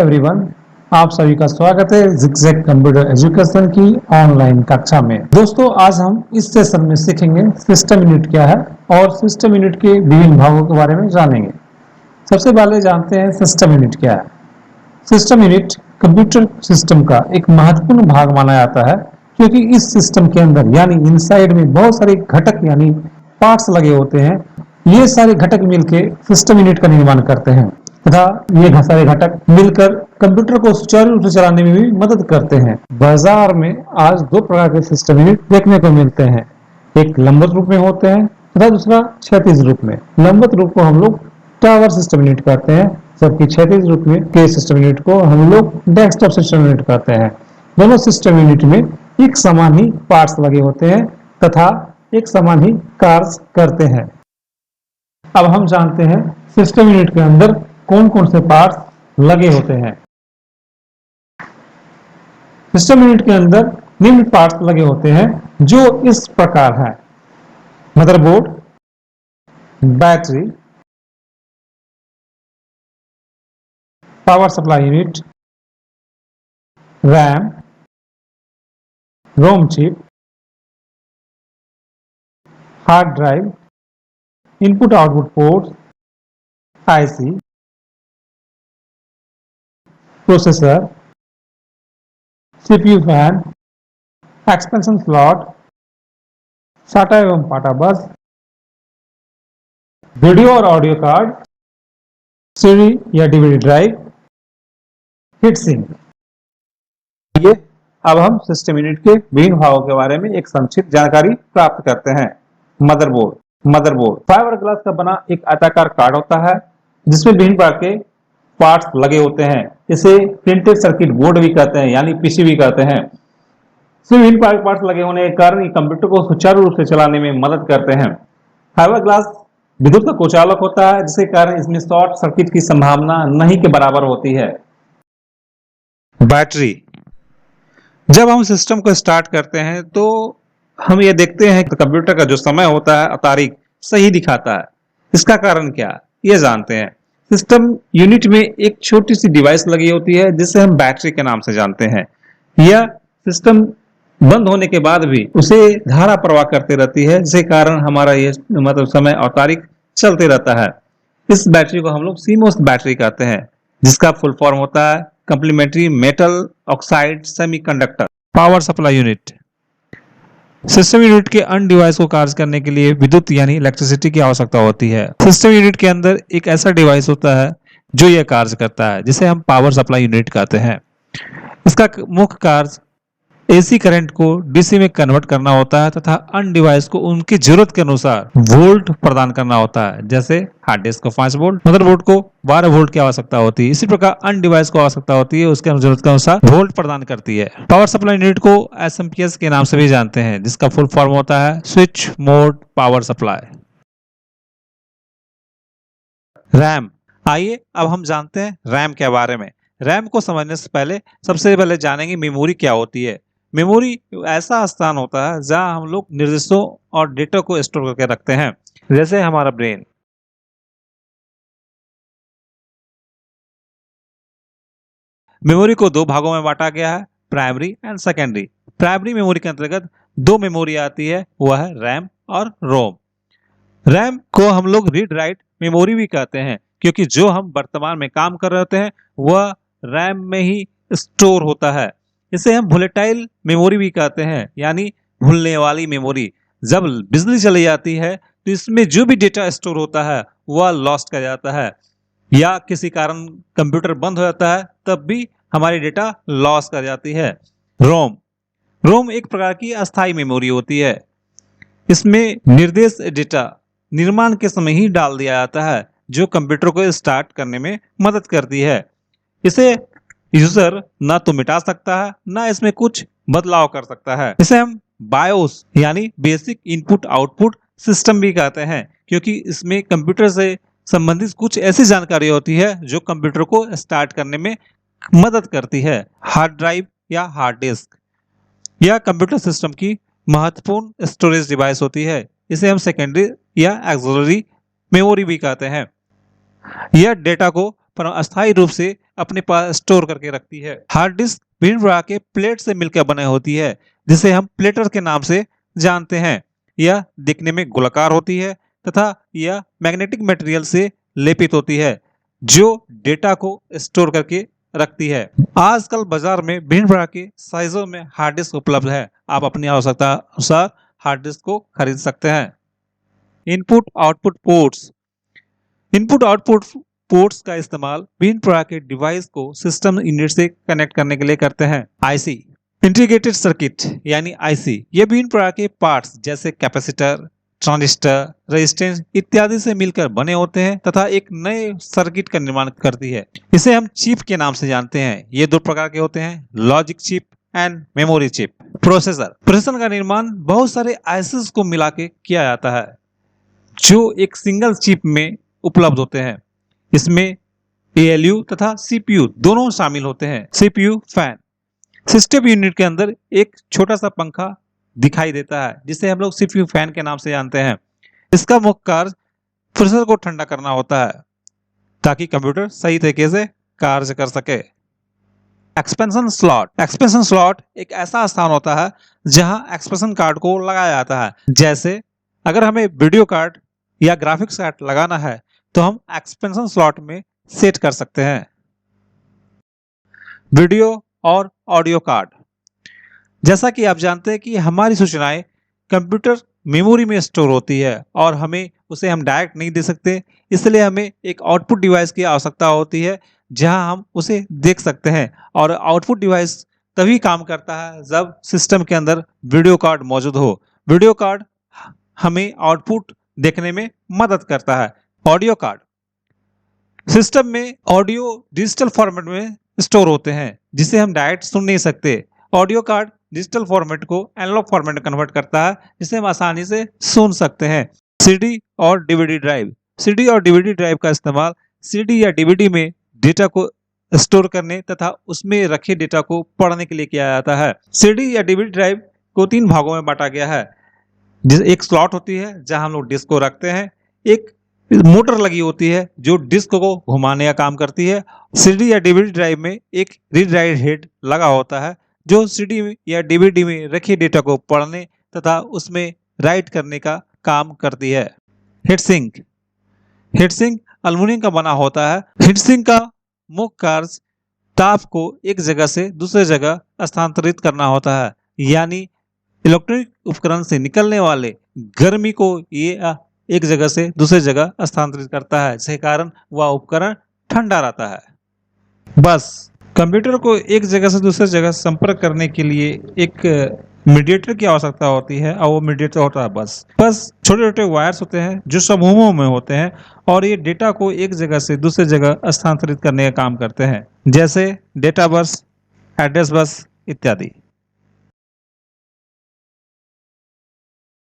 Everyone, आप सभी का स्वागत है ज़िगज़ैग कंप्यूटर एजुकेशन की ऑनलाइन कक्षा में। दोस्तों, आज हम इस सेशन में सीखेंगे सिस्टम यूनिट क्या है और सिस्टम यूनिट के विभिन्न भागों के बारे में जानेंगे। सबसे पहले जानते हैं सिस्टम यूनिट क्या है। सिस्टम यूनिट कंप्यूटर सिस्टम का एक महत्वपूर्ण भाग माना जाता है, क्योंकि इस सिस्टम के अंदर यानी इनसाइड में बहुत सारे घटक यानी पार्ट्स लगे होते हैं। ये सारे घटक मिलकर सिस्टम यूनिट का निर्माण करते हैं तथा ये सारे घटक मिलकर कंप्यूटर को सुचारू रूप से चलाने में भी मदद करते हैं। बाजार में आज दो प्रकार के सिस्टम यूनिट देखने को मिलते हैं, एक लंबवत रूप में होते हैं तथा दूसरा क्षैतिज रूप में। लंबवत रूप को हम लोग टावर सिस्टम यूनिट कहते हैं, जबकि क्षैतिज रूप में के सिस्टम यूनिट को हम लोग डेस्कटॉप सिस्टम यूनिट कहते हैं। दोनों सिस्टम यूनिट में एक समान ही पार्ट्स लगे होते हैं तथा एक समान ही कार्य करते हैं। अब हम जानते हैं सिस्टम यूनिट के अंदर कौन कौन से पार्ट्स लगे होते हैं। सिस्टम यूनिट के अंदर निम्न पार्ट्स लगे होते हैं जो इस प्रकार है: motherboard, battery, power supply unit, RAM, ROM chip, hard drive, input output ports, IC, processor, CPU fan, expansion slot, SATA एवं पाटा बस, वीडियो और ऑडियो कार्ड, सीडी या डीवीडी ड्राइव, हीट सिंक। ये अब हम सिस्टम यूनिट के विभिन्न भागों के बारे में एक संक्षिप्त जानकारी प्राप्त करते हैं। मदरबोर्ड फाइबर ग्लास का बना एक आयताकार कार्ड होता है जिसमें विभिन्न प्रकार के पार्ट्स लगे होते हैं। इसे प्रिंटेड सर्किट बोर्ड भी कहते हैं यानी पीसीबी कहते हैं। इसमें विभिन्न प्रकार के पार्ट्स लगे होने के कारण कंप्यूटर को सुचारू रूप से चलाने में मदद करते हैं। फाइबर ग्लास विद्युत का कुचालक होता है, जिसके कारण इसमें शॉर्ट सर्किट की संभावना नहीं के बराबर होती है। बैटरी, जब हम सिस्टम को स्टार्ट करते हैं तो हम ये देखते हैं कि कंप्यूटर का जो समय होता है तारीख सही दिखाता है। इसका कारण क्या, ये जानते हैं। सिस्टम यूनिट में एक छोटी सी डिवाइस लगी होती है जिसे हम बैटरी के नाम से जानते हैं। यह सिस्टम बंद होने के बाद भी उसे धारा प्रवाह करती रहती है, जिसके कारण हमारा ये समय और तारीख चलते रहता है। इस बैटरी को हम लोग सीमोस बैटरी कहते हैं, जिसका फुल फॉर्म होता है complementary metal oxide semiconductor. Power supply unit, system unit के अन्य डिवाइस को कार्य करने के लिए विद्युत यानी इलेक्ट्रिसिटी की आवश्यकता होती है। सिस्टम यूनिट के अंदर एक ऐसा डिवाइस होता है जो यह कार्य करता है, जिसे हम पावर सप्लाई यूनिट कहते हैं। इसका मुख्य कार्य एसी करंट को डीसी में कन्वर्ट करना होता है तथा अन्य डिवाइस को उनकी जरूरत के अनुसार वोल्ट प्रदान करना होता है। जैसे हार्ड डिस्क को 5 वोल्ट, मदरबोर्ड को 12 वोल्ट की आवश्यकता होती है। इसी प्रकार अन्य डिवाइस को आवश्यकता होती है, उसके जरूरत के अनुसार वोल्ट प्रदान करती है। पावर सप्लाई यूनिट को एसएमपीएस के नाम से भी जानते हैं, जिसका फुल फॉर्म होता है switch mode power supply. RAM, आइए अब हम जानते हैं रैम के बारे में। रैम को समझने से पहले सबसे पहले जानेंगे मेमोरी क्या होती है। मेमोरी ऐसा स्थान होता है जहां हम लोग निर्देशों और डेटा को स्टोर करके रखते हैं, जैसे हमारा ब्रेन। मेमोरी को दो भागों में बांटा गया है, primary and secondary. Primary memory के अंतर्गत दो मेमोरी आती है, वह है रैम और रोम। रैम को हम लोग रीड राइट मेमोरी भी कहते हैं, क्योंकि जो हम वर्तमान में काम कर रहे होते हैं वह रैम में ही स्टोर होता है। इसे हम वोलेटाइल मेमोरी भी कहते हैं, यानी भूलने वाली मेमोरी। जब बिजली चली जाती है तो इसमें जो भी डेटा स्टोर होता है वह लॉस्ट कर जाता है, या किसी कारण कंप्यूटर बंद हो जाता है तब भी हमारी डेटा लॉस कर जाती है। रोम एक प्रकार की अस्थायी मेमोरी होती है। इसमें निर्देश डेटा निर्माण के समय ही डाल दिया जाता है, जो कंप्यूटर को स्टार्ट करने में मदद करती है। इसे यूजर ना तो मिटा सकता है, ना इसमें कुछ बदलाव कर सकता है। इसे हम बायोस यानी बेसिक इनपुट आउटपुट सिस्टम भी कहते हैं, क्योंकि इसमें कंप्यूटर से संबंधित कुछ ऐसी जानकारी होती है जो कंप्यूटर को स्टार्ट करने में मदद करती है। हार्ड ड्राइव या हार्ड डिस्क, यह कंप्यूटर सिस्टम की महत्वपूर्ण स्टोरेज डिवाइस होती है। इसे हम सेकेंडरी या एक्सिलरी मेमोरी भी कहते हैं। यह डेटा को पर अस्थायी रूप से अपने पास स्टोर करके रखती है। हार्ड डिस्क विभिन्न प्रकार के प्लेट से मिलकर बने होती है, जिसे हम प्लेटर के नाम से जानते हैं। यह दिखने में गोलाकार होती है तथा यह मैग्नेटिक मटेरियल से लेपित होती है, जो डेटा को स्टोर करके रखती है। आजकल बाजार में विभिन्न प्रकार के साइजों में हार्ड डिस्क उपलब्ध है। आप अपनी आवश्यकता अनुसार हार्ड डिस्क को खरीद सकते हैं। Input output ports. Input output ports का इस्तेमाल विभिन्न प्रकार के डिवाइस को सिस्टम यूनिट से कनेक्ट करने के लिए करते हैं। आईसी इंटीग्रेटेड सर्किट यानी आईसी, ये विभिन्न प्रकार के पार्ट्स जैसे कैपेसिटर, ट्रांजिस्टर, रेजिस्टेंस इत्यादि से मिलकर बने होते हैं तथा एक नए सर्किट का निर्माण करती है। इसे हम चिप के नाम से जानते हैं। ये दो प्रकार के होते हैं, logic chip and memory chip. Processor का निर्माण बहुत सारे आईसीज को मिला के किया जाता है, जो एक सिंगल चिप में उपलब्ध होते हैं। इसमें एएलयू तथा सीपीयू दोनों शामिल होते हैं। सीपीयू फैन, सिस्टम यूनिट के अंदर एक छोटा सा पंखा दिखाई देता है, जिसे हम लोग सीपीयू फैन के नाम से जानते हैं। इसका मुख्य कार्य प्रोसेसर को ठंडा करना होता है ताकि कंप्यूटर सही तरीके से कार्य कर सके। एक्सपेंशन स्लॉट एक ऐसा स्थान होता है जहां एक्सपेंशन कार्ड को लगाया जाता है। जैसे अगर हमें वीडियो कार्ड या ग्राफिक्स कार्ड लगाना है तो हम एक्सपेंशन स्लॉट में सेट कर सकते हैं। वीडियो और ऑडियो कार्ड, जैसा कि आप जानते हैं कि हमारी सूचनाएं कंप्यूटर मेमोरी में स्टोर होती है और हमें उसे हम डायरेक्ट नहीं दे सकते, इसलिए हमें एक आउटपुट डिवाइस की आवश्यकता होती है जहां हम उसे देख सकते हैं। और आउटपुट डिवाइस तभी काम करता है जब सिस्टम के अंदर वीडियो कार्ड मौजूद हो। वीडियो कार्ड हमें आउटपुट देखने में मदद करता है। ऑडियो कार्ड, सिस्टम में ऑडियो डिजिटल फॉर्मेट में स्टोर होते हैं जिसे हम डायरेक्ट सुन नहीं सकते। ऑडियो कार्ड डिजिटल फॉर्मेट को एनालॉग फॉर्मेट में कन्वर्ट करता है, जिसे हम आसानी से सुन सकते हैं। सीडी और डीवीडी ड्राइव, सीडी और डीवीडी ड्राइव का इस्तेमाल सीडी या डीवीडी में डेटा को स्टोर करने तथा उसमें रखे डेटा को पढ़ने के लिए किया जाता है। सीडी या डीवीडी ड्राइव को 3 भागों में बांटा गया है। एक स्लॉट होती है जहां हम लोग डिस्क को रखते हैं, एक मोटर लगी होती है जो डिस्क को घुमाने का काम करती है। सीडी या डीवीडी ड्राइव में एक रीड राइट हेड लगा होता है जो सीडी या डीवीडी में रखे डेटा को पढ़ने तथा उसमें राइट करने का काम करती है। हीटसिंक एल्युमिनियम का बना होता है। हीटसिंक का मुख्य कार्य ताप को एक जगह से दूसरे जगह स्थानांतरित करना होता है, यानी इलेक्ट्रॉनिक उपकरण से निकलने वाले गर्मी को ये एक जगह से दूसरे जगह स्थानांतरित करता है, जिसके कारण वह उपकरण ठंडा रहता है। बस कंप्यूटर को एक जगह से दूसरे जगह संपर्क करने के लिए एक मीडिएटर की आवश्यकता होती है और वो मीडिएटर होता है बस छोटे छोटे वायर्स होते हैं जो समूहों में होते हैं और ये डेटा को एक जगह से दूसरे जगह स्थानांतरित करने का काम करते हैं, जैसे डेटा बस, एड्रेस बस इत्यादि।